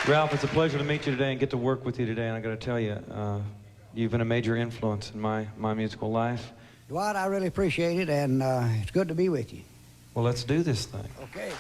Ralph, it's a pleasure to meet you today and get to work with you today. And I got to tell you, you've been a major influence in my musical life. Dwight, I really appreciate it, and it's good to be with you. Well, let's do this thing. Okay.